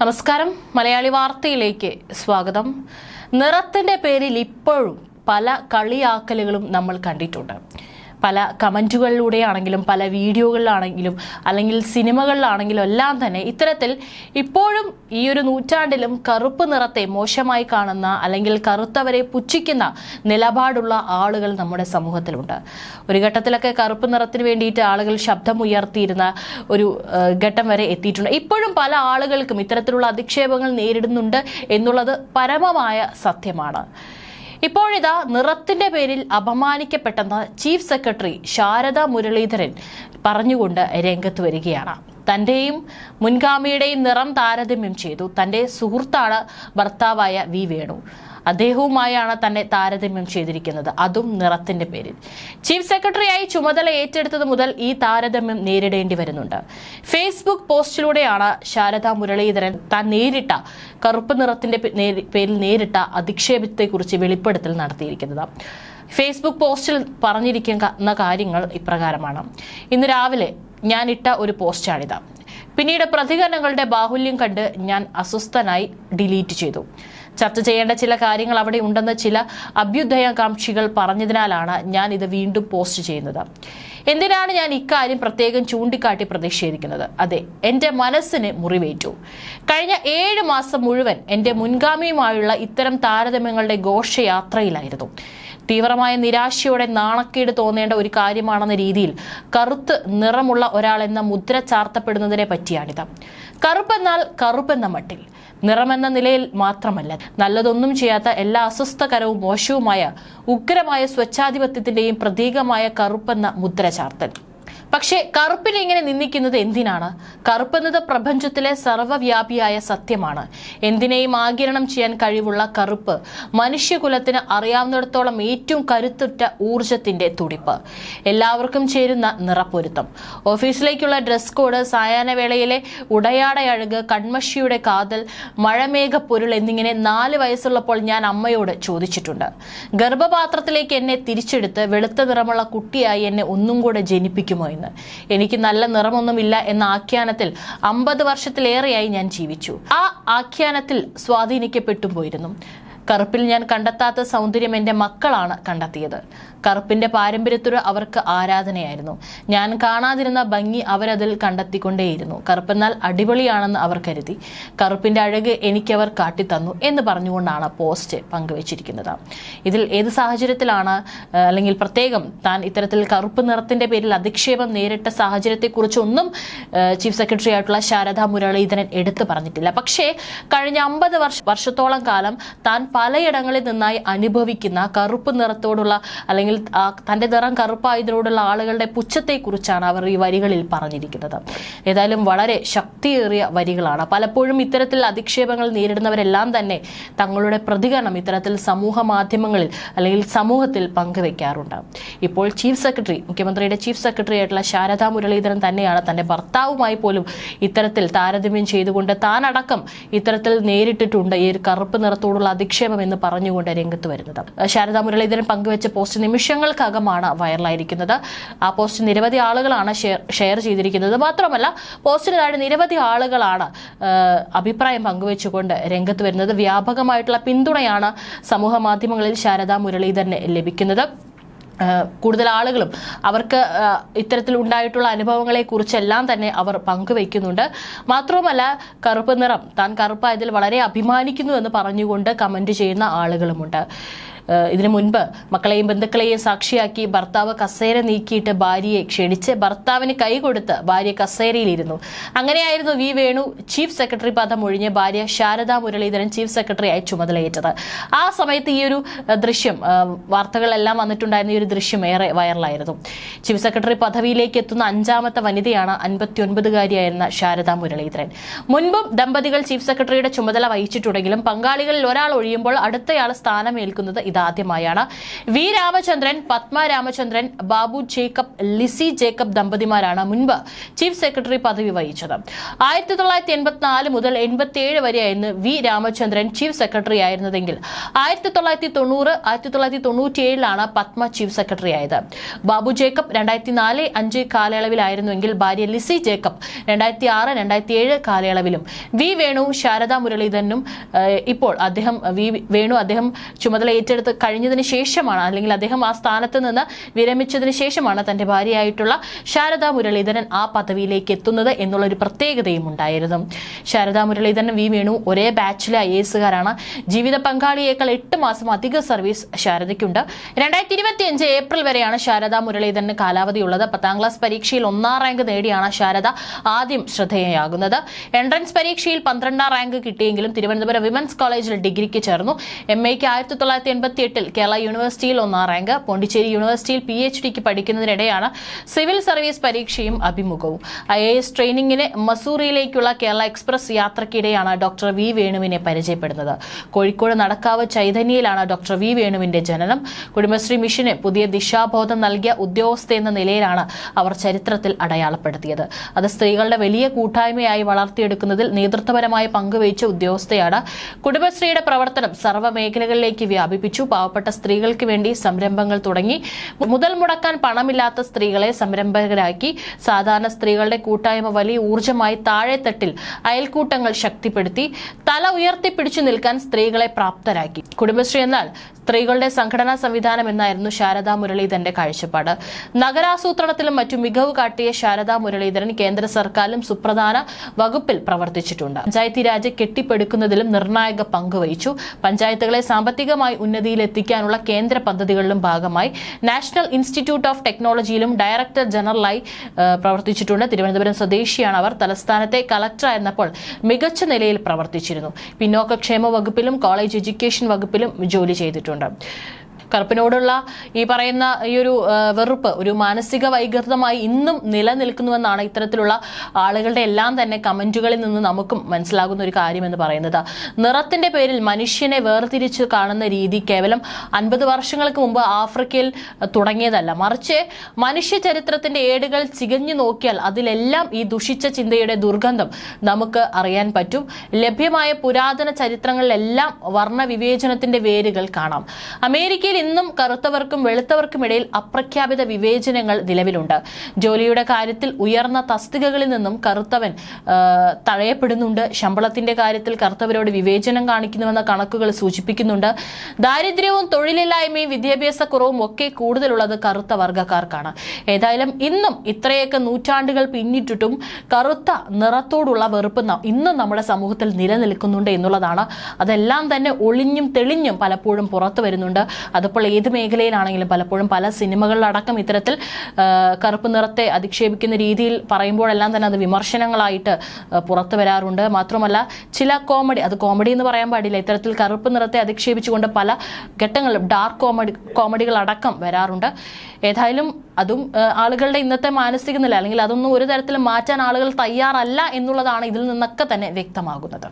നമസ്കാരം, മലയാളി വാർത്തയിലേക്ക് സ്വാഗതം. നിറത്തിന്റെ പേരിൽ ഇപ്പോഴും പല കളിയാക്കലുകളും നമ്മൾ കണ്ടിട്ടുണ്ട്. പല കമൻറ്റുകളിലൂടെയാണെങ്കിലും പല വീഡിയോകളിലാണെങ്കിലും അല്ലെങ്കിൽ സിനിമകളിലാണെങ്കിലും എല്ലാം തന്നെ ഇത്തരത്തിൽ ഇപ്പോഴും ഈ ഒരു നൂറ്റാണ്ടിലും കറുപ്പ് നിറത്തെ മോശമായി കാണുന്ന അല്ലെങ്കിൽ കറുത്തവരെ പുച്ഛിക്കുന്ന നിലപാടുള്ള ആളുകൾ നമ്മുടെ സമൂഹത്തിലുണ്ട്. ഒരു ഘട്ടത്തിലൊക്കെ കറുപ്പ് നിറത്തിന് വേണ്ടിയിട്ട് ആളുകൾ ശബ്ദമുയർത്തിയിരുന്ന ഒരു ഘട്ടം വരെ എത്തിയിട്ടുണ്ട്. ഇപ്പോഴും പല ആളുകൾക്കും ഇത്തരത്തിലുള്ള അധിക്ഷേപങ്ങൾ നേരിടുന്നുണ്ട് എന്നുള്ളത് പരമമായ സത്യമാണ്. ഇപ്പോഴിതാ നിറത്തിന്റെ പേരിൽ അപമാനിക്കപ്പെട്ടെന്ന് ചീഫ് സെക്രട്ടറി ശാരദ മുരളീധരൻ പറഞ്ഞുകൊണ്ട് രംഗത്ത് വരികയാണ്. തന്റെയും മുൻഗാമിയുടെയും നിറം താരതമ്യം ചെയ്തു. തന്റെ സുഹൃത്താണ് ഭർത്താവായ വി വേണു. അദ്ദേഹവുമായാണ് തന്നെ താരതമ്യം ചെയ്തിരിക്കുന്നത്, അതും നിറത്തിന്റെ പേരിൽ. ചീഫ് സെക്രട്ടറിയായി ചുമതല ഏറ്റെടുത്തത് മുതൽ ഈ താരതമ്യം നേരിടേണ്ടി വരുന്നുണ്ട്. ഫേസ്ബുക്ക് പോസ്റ്റിലൂടെയാണ് ശാരദ മുരളീധരൻ താൻ നേരിട്ട കറുപ്പ് നിറത്തിന്റെ പേരിൽ നേരിട്ട അധിക്ഷേപത്തെക്കുറിച്ച് വെളിപ്പെടുത്തൽ നടത്തിയിരിക്കുന്നത്. ഫേസ്ബുക്ക് പോസ്റ്റിൽ പറഞ്ഞിരിക്കുന്ന കാര്യങ്ങൾ ഇപ്രകാരമാണ്. ഇന്ന് രാവിലെ ഞാൻ ഇട്ട ഒരു പോസ്റ്റാണിത്. പിന്നീട് പ്രതികരണങ്ങളുടെ ബാഹുല്യം കണ്ട് ഞാൻ അസ്വസ്ഥനായി ഡിലീറ്റ് ചെയ്തു. ചർച്ച ചെയ്യേണ്ട ചില കാര്യങ്ങൾ അവിടെ ഉണ്ടെന്ന് ചില അഭ്യുദയകാംക്ഷികൾ പറഞ്ഞതിനാലാണ് ഞാൻ ഇത് വീണ്ടും പോസ്റ്റ് ചെയ്യുന്നത്. എന്തിനാണ് ഞാൻ ഇക്കാര്യം പ്രത്യേകം ചൂണ്ടിക്കാട്ടി പ്രതിഷേധിക്കുന്നത്? അതെ, എൻ്റെ മനസ്സിന് മുറിവേറ്റു. കഴിഞ്ഞ 7 മാസം മുഴുവൻ എൻ്റെ മുൻഗാമിയുമായുള്ള ഇത്തരം താരതമ്യങ്ങളുടെ ഘോഷയാത്രയിലായിരുന്നു. തീവ്രമായ നിരാശയോടെ നാണക്കേട് തോന്നേണ്ട ഒരു കാര്യമാണെന്ന രീതിയിൽ കറുത്ത് നിറമുള്ള ഒരാളെന്ന മുദ്ര ചാർത്തപ്പെടുന്നതിനെ പറ്റിയാണിത്. കറുപ്പെന്നാൽ കറുപ്പെന്ന മട്ടിൽ, നിറമെന്ന നിലയിൽ മാത്രമല്ല, നല്ലതൊന്നും ചെയ്യാത്ത എല്ലാ അസ്വസ്ഥകരവും മോശവുമായ ഉഗ്രമായ സ്വച്ഛാധിപത്യത്തിന്റെയും പ്രതീകമായ കറുപ്പെന്ന മുദ്ര ചാർത്തൽ. പക്ഷേ കറുപ്പിനെ ഇങ്ങനെ നിന്ദിക്കുന്നത് എന്തിനാണ്? കറുപ്പെന്നത് പ്രപഞ്ചത്തിലെ സർവ്വവ്യാപിയായ സത്യമാണ്. എന്തിനേയും ആഗിരണം ചെയ്യാൻ കഴിവുള്ള കറുപ്പ് മനുഷ്യകുലത്തിന് അറിയാവുന്നിടത്തോളം ഏറ്റവും കരുത്തുറ്റ ഊർജത്തിന്റെ തുടിപ്പ്, എല്ലാവർക്കും ചേരുന്ന നിറപ്പൊരുത്തം, ഓഫീസിലേക്കുള്ള ഡ്രസ് കോഡ്, സായാഹ്നവേളയിലെ ഉടയാടയഴക്, കൺമഷിയുടെ കാതൽ, മഴമേഘപ്പൊരുൾ എന്നിങ്ങനെ 4 വയസ്സുള്ളപ്പോൾ ഞാൻ അമ്മയോട് ചോദിച്ചിട്ടുണ്ട്, ഗർഭപാത്രത്തിലേക്ക് എന്നെ തിരിച്ചെടുത്ത് വെളുത്ത നിറമുള്ള കുട്ടിയായി എന്നെ ഒന്നും കൂടെ ജനിപ്പിക്കുമോ എന്ന്. എനിക്ക് നല്ല നിറമൊന്നുമില്ല എന്ന ആഖ്യാനത്തിൽ 50 വർഷത്തിലേറെയായി ഞാൻ ജീവിച്ചു. ആ ആഖ്യാനത്തിൽ സ്വാധീനിക്കപ്പെട്ടും പോയിരുന്നു. കറുപ്പിൽ ഞാൻ കണ്ടെത്താത്ത സൗന്ദര്യം എൻ്റെ മക്കളാണ് കണ്ടെത്തിയത്. കറുപ്പിന്റെ പാരമ്പര്യത്തോട് അവർക്ക് ആരാധനയായിരുന്നു. ഞാൻ കാണാതിരുന്ന ഭംഗി അവരതിൽ കണ്ടെത്തിക്കൊണ്ടേയിരുന്നു. കറുപ്പെന്നാൽ അടിപൊളിയാണെന്ന് അവർ കരുതി. കറുപ്പിന്റെ അഴക് എനിക്കവർ കാട്ടിത്തന്നു എന്ന് പറഞ്ഞുകൊണ്ടാണ് പോസ്റ്റ് പങ്കുവച്ചിരിക്കുന്നത്. ഇതിൽ ഏത് സാഹചര്യത്തിലാണ് അല്ലെങ്കിൽ പ്രത്യേകം താൻ ഇത്തരത്തിൽ കറുപ്പ് നിറത്തിന്റെ പേരിൽ അധിക്ഷേപം നേരിട്ട സാഹചര്യത്തെക്കുറിച്ചൊന്നും ചീഫ് സെക്രട്ടറി ആയിട്ടുള്ള ശാരദ മുരളീധരൻ എടുത്തു പറഞ്ഞിട്ടില്ല. പക്ഷേ കഴിഞ്ഞ 50 വർഷത്തോളം കാലം താൻ പലയിടങ്ങളിൽ നിന്നായി അനുഭവിക്കുന്ന കറുപ്പ് നിറത്തോടുള്ള അല്ലെങ്കിൽ തന്റെ നിറം കറുപ്പായതിനോടുള്ള ആളുകളുടെ പുച്ഛത്തെക്കുറിച്ചാണ് അവർ ഈ വരികളിൽ പറഞ്ഞിരിക്കുന്നത്. ഏതായാലും വളരെ ശക്തിയേറിയ വരികളാണ്. പലപ്പോഴും ഇത്തരത്തിൽ അധിക്ഷേപങ്ങൾ നേരിടുന്നവരെല്ലാം തന്നെ തങ്ങളുടെ പ്രതികരണം ഇത്തരത്തിൽ സമൂഹ മാധ്യമങ്ങളിൽ അല്ലെങ്കിൽ സമൂഹത്തിൽ പങ്കുവെക്കാറുണ്ട്. ഇപ്പോൾ മുഖ്യമന്ത്രിയുടെ ചീഫ് സെക്രട്ടറി ആയിട്ടുള്ള ശാരദ മുരളീധരൻ തന്നെയാണ് തന്റെ ഭർത്താവുമായി പോലും ഇത്തരത്തിൽ താരതമ്യം ചെയ്തുകൊണ്ട് താനടക്കം ഇത്തരത്തിൽ നേരിട്ടിട്ടുണ്ട് ഈ ഒരു കറുപ്പ് നിറത്തോടുള്ള അധിക്ഷേപം എന്ന് പറഞ്ഞുകൊണ്ട് രംഗത്ത് വരുന്നത്. ശാരദ മുരളീധരൻ പങ്കുവെച്ച പോസ്റ്റ് നിമിഷങ്ങൾക്കകമാണ് വൈറലായിരിക്കുന്നത്. ആ പോസ്റ്റ് നിരവധി ആളുകളാണ് ഷെയർ ചെയ്തിരിക്കുന്നത്. മാത്രമല്ല പോസ്റ്റിന് താഴെ നിരവധി ആളുകളാണ് അഭിപ്രായം പങ്കുവെച്ചുകൊണ്ട് രംഗത്ത് വരുന്നത്. വ്യാപകമായിട്ടുള്ള പിന്തുണയാണ് സമൂഹ മാധ്യമങ്ങളിൽ ശാരദ മുരളീധരന് ലഭിക്കുന്നത്. കൂടുതൽ ആളുകളും അവർക്ക് ഇത്തരത്തിൽ ഉണ്ടായിട്ടുള്ള അനുഭവങ്ങളെ കുറിച്ചെല്ലാം തന്നെ അവർ പങ്കുവയ്ക്കുന്നുണ്ട്. മാത്രവുമല്ല കറുപ്പ് നിറം താൻ കറുപ്പായതിൽ വളരെ അഭിമാനിക്കുന്നു എന്ന് പറഞ്ഞുകൊണ്ട് കമന്റ് ചെയ്യുന്ന ആളുകളുമുണ്ട്. ഇതിനു മുൻപ് മക്കളെയും ബന്ധുക്കളെയും സാക്ഷിയാക്കി ഭർത്താവ് കസേര നീക്കിയിട്ട് ഭാര്യയെ ക്ഷണിച്ച് ഭർത്താവിന് കൈ കൊടുത്ത് ഭാര്യ കസേരയിലിരുന്നു. അങ്ങനെയായിരുന്നു വി വേണു ചീഫ് സെക്രട്ടറി പദം ഒഴിഞ്ഞ് ഭാര്യ ശാരദ മുരളീധരൻ ചീഫ് സെക്രട്ടറിയായി ചുമതലയേറ്റത്. ആ സമയത്ത് ഈ ഒരു ദൃശ്യം വാർത്തകളെല്ലാം വന്നിട്ടുണ്ടായിരുന്ന ഈ ഒരു ദൃശ്യം ഏറെ വൈറലായിരുന്നു. ചീഫ് സെക്രട്ടറി പദവിയിലേക്ക് എത്തുന്ന 5ാമത്തെ വനിതയാണ് 59-കാരിയായിരുന്ന ശാരദ മുരളീധരൻ. മുൻപും ദമ്പതികൾ ചീഫ് സെക്രട്ടറിയുടെ ചുമതല വഹിച്ചിട്ടുണ്ടെങ്കിലും പങ്കാളികളിൽ ഒരാൾ ഒഴിയുമ്പോൾ അടുത്തയാൾ സ്ഥാനമേൽക്കുന്നത് ഇതാദ്യമായാണ്. വി രാമചന്ദ്രൻ, പത്മ രാമചന്ദ്രൻ, ബാബു ജേക്കബ്, ലിസി ജേക്കബ് ദമ്പതിമാരാണ് മുൻപ് ചീഫ് സെക്രട്ടറി പദവി വഹിച്ചത്. 1984 മുതൽ 87 വരെയായിരുന്നു വി രാമചന്ദ്രൻ ചീഫ് സെക്രട്ടറി ആയിരുന്നതെങ്കിൽ 1990, 1997 പത്മ ചീഫ് സെക്രട്ടറി ആയത്. ബാബു ജേക്കബ് 2004-5 കാലയളവിലായിരുന്നുവെങ്കിൽ ഭാര്യ ലിസി ജേക്കബ് 2006-2007 കാലയളവിലും. വി വേണു, ശാരദാ മുരളീധരനും ഇപ്പോൾ അദ്ദേഹം ചുമതല ഏറ്റെടുത്ത് കഴിഞ്ഞതിന് ശേഷമാണ്, അല്ലെങ്കിൽ അദ്ദേഹം ആ സ്ഥാനത്ത് നിന്ന് വിരമിച്ചതിന് ശേഷമാണ് തന്റെ ഭാര്യയായിട്ടുള്ള ശാരദാ മുരളീധരൻ ആ പദവിയിലേക്ക് എത്തുന്നത് എന്നുള്ളൊരു പ്രത്യേകതയും ഉണ്ടായിരുന്നു. ശാരദാ മുരളീധരൻ, വി വേണു ഒരേ ബാച്ചിലെ IAS-കാരാണ്. ജീവിത പങ്കാളിയേക്കാൾ 8 മാസം അധിക സർവീസ് ശാരദയ്ക്കുണ്ട്. 2025 ഏപ്രിൽ വരെയാണ് ശാരദാ മുരളീധരന് കാലാവധിയുള്ളത്. 10ാം ക്ലാസ് പരീക്ഷയിൽ 1ാം റാങ്ക് നേടിയാണ് ശാരദ ആദ്യം ശ്രദ്ധേയയാകുന്നത്. എൻട്രൻസ് പരീക്ഷയിൽ 12ാം റാങ്ക് കിട്ടിയെങ്കിലും തിരുവനന്തപുരം വിമൻസ് കോളേജിൽ ഡിഗ്രിക്ക് ചേർന്നു. MA-ക്ക് 1988 കേരള യൂണിവേഴ്സിറ്റിയിൽ 1ാം റാങ്ക്. പോണ്ടിച്ചേരി യൂണിവേഴ്സിറ്റിയിൽ PhD-ക്ക് പഠിക്കുന്നതിനിടെയാണ് സിവിൽ സർവീസ് പരീക്ഷയും അഭിമുഖവും. IAS ട്രെയിനിങ്ങിന് മസൂറിയിലേക്കുള്ള കേരള എക്സ്പ്രസ് യാത്രക്കിടെയാണ് ഡോക്ടർ വി വേണുവിനെ പരിചയപ്പെടുന്നത്. കോഴിക്കോട് നടക്കാവ് ചൈതന്യയിലാണ് ഡോക്ടർ വി വേണുവിന്റെ ജനനം. കുടുംബശ്രീ മിഷന് പുതിയ ദിശാബോധം നൽകിയ ഉദ്യോഗസ്ഥ എന്ന നിലയിലാണ് അവർ ചരിത്രത്തിൽ അടയാളപ്പെടുത്തിയത്. അത് സ്ത്രീകളുടെ വലിയ കൂട്ടായ്മയായി വളർത്തിയെടുക്കുന്നതിൽ നേതൃത്വപരമായ പങ്കുവഹിച്ച ഉദ്യോഗസ്ഥയാണ്. കുടുംബശ്രീയുടെ പ്രവർത്തനം സർവ്വമേഖലകളിലേക്ക് വ്യാപിപ്പിച്ചു. പാവപ്പെട്ട സ്ത്രീകൾക്ക് വേണ്ടി സംരംഭങ്ങൾ തുടങ്ങി. മുതൽ മുടക്കാൻ പണമില്ലാത്ത സ്ത്രീകളെ സംരംഭകരാക്കി. സാധാരണ സ്ത്രീകളുടെ കൂട്ടായ്മ വലിയ ഊർജ്ജമായി താഴെത്തട്ടിൽ അയൽക്കൂട്ടങ്ങൾ ശക്തിപ്പെടുത്തി. തല ഉയർത്തിപ്പിടിച്ചു നിൽക്കാൻ സ്ത്രീകളെ പ്രാപ്തരാക്കി. കുടുംബശ്രീ എന്നാൽ സ്ത്രീകളുടെ സംഘടനാ സംവിധാനം എന്നായിരുന്നു ശാരദാ മുരളീധരന്റെ കാഴ്ചപ്പാട്. നഗരാസൂത്രണത്തിലും മറ്റും മികവ് കാട്ടിയ ശാരദാ മുരളീധരൻ കേന്ദ്ര സർക്കാരിലും സുപ്രധാന വകുപ്പിൽ പ്രവർത്തിച്ചിട്ടുണ്ട്. പഞ്ചായത്തി രാജ് കെട്ടിപ്പടുക്കുന്നതിലും നിർണായക പങ്കുവഹിച്ചു. പഞ്ചായത്തുകളെ സാമ്പത്തികമായി ഉന്നതിയിലെത്തിക്കാനുള്ള കേന്ദ്ര പദ്ധതികളിലും ഭാഗമായി നാഷണൽ ഇൻസ്റ്റിറ്റ്യൂട്ട് ഓഫ് ടെക്നോളജിയിലും ഡയറക്ടർ ജനറലായി പ്രവർത്തിച്ചിട്ടുണ്ട്. തിരുവനന്തപുരം സ്വദേശിയാണ് അവർ. തലസ്ഥാനത്തെ കളക്ടറായിരുന്നപ്പോൾ മികച്ച നിലയിൽ പ്രവർത്തിച്ചിരുന്നു. പിന്നോക്കക്ഷേമ വകുപ്പിലും കോളേജ് എഡ്യൂക്കേഷൻ വകുപ്പിലും ജോലി ചെയ്തിട്ടുണ്ട്. കറുപ്പിനോടുള്ള ഈ പറയുന്ന ഈ ഒരു വെറുപ്പ് ഒരു മാനസിക വൈകൃതമായി ഇന്നും നിലനിൽക്കുന്നുവെന്നാണ് ഇത്തരത്തിലുള്ള ആളുകളുടെ എല്ലാം തന്നെ കമന്റുകളിൽ നിന്ന് നമുക്കും മനസ്സിലാകുന്ന ഒരു കാര്യമെന്ന് പറയുന്നത്. നിറത്തിന്റെ പേരിൽ മനുഷ്യനെ വേർതിരിച്ച് കാണുന്ന രീതി കേവലം 50 വർഷങ്ങൾക്ക് മുമ്പ് ആഫ്രിക്കയിൽ തുടങ്ങിയതല്ല, മറിച്ച് മനുഷ്യ ചരിത്രത്തിന്റെ ഏടുകൾ ചികഞ്ഞു നോക്കിയാൽ അതിലെല്ലാം ഈ ദുഷിച്ച ചിന്തയുടെ ദുർഗന്ധം നമുക്ക് അറിയാൻ പറ്റും. ലഭ്യമായ പുരാതന ചരിത്രങ്ങളിലെല്ലാം വർണ്ണവിവേചനത്തിന്റെ വേരുകൾ കാണാം. അമേരിക്കയിൽ ഇന്നും കറുത്തവർക്കും വെളുത്തവർക്കും ഇടയിൽ അപ്രഖ്യാപിത വിവേചനങ്ങൾ നിലവിലുണ്ട്. ജോലിയുടെ കാര്യത്തിൽ ഉയർന്ന തസ്തികകളിൽ നിന്നും കറുത്തവൻ തഴയപ്പെടുന്നുണ്ട്. ശമ്പളത്തിന്റെ കാര്യത്തിൽ കറുത്തവരോട് വിവേചനം കാണിക്കുന്നുവെന്ന കണക്കുകൾ സൂചിപ്പിക്കുന്നുണ്ട്. ദാരിദ്ര്യവും തൊഴിലില്ലായ്മയും വിദ്യാഭ്യാസക്കുറവും ഒക്കെ കൂടുതലുള്ളത് കറുത്ത വർഗ്ഗക്കാർക്കാണ്. ഏതായാലും ഇന്നും ഇത്രയൊക്കെ നൂറ്റാണ്ടുകൾ പിന്നിട്ടിട്ടും കറുത്ത നിറത്തോടുള്ള വെറുപ്പ് ഇന്നും നമ്മുടെ സമൂഹത്തിൽ നിലനിൽക്കുന്നുണ്ട് എന്നുള്ളതാണ്. അതെല്ലാം തന്നെ ഒളിഞ്ഞും തെളിഞ്ഞും പലപ്പോഴും പുറത്തു വരുന്നുണ്ട്. അതിപ്പോൾ ഏത് മേഖലയിലാണെങ്കിലും പലപ്പോഴും പല സിനിമകളിലടക്കം ഇത്തരത്തിൽ കറുപ്പ് നിറത്തെ അധിക്ഷേപിക്കുന്ന രീതിയിൽ പറയുമ്പോഴെല്ലാം തന്നെ അത് വിമർശനങ്ങളായിട്ട് പുറത്തു വരാറുണ്ട്. മാത്രമല്ല ചില കോമഡി എന്ന് പറയാൻ പാടില്ല, ഇത്തരത്തിൽ കറുപ്പ് നിറത്തെ അധിക്ഷേപിച്ചുകൊണ്ട് പല ഘട്ടങ്ങളിലും ഡാർക്ക് കോമഡികൾ അടക്കം വരാറുണ്ട്. ഏതായാലും അതും ആളുകളുടെ ഇന്നത്തെ മാനസിക നില, അല്ലെങ്കിൽ അതൊന്നും ഒരു തരത്തിലും മാറ്റാൻ ആളുകൾ തയ്യാറല്ല എന്നുള്ളതാണ് ഇതിൽ നിന്നൊക്കെ തന്നെ വ്യക്തമാകുന്നത്.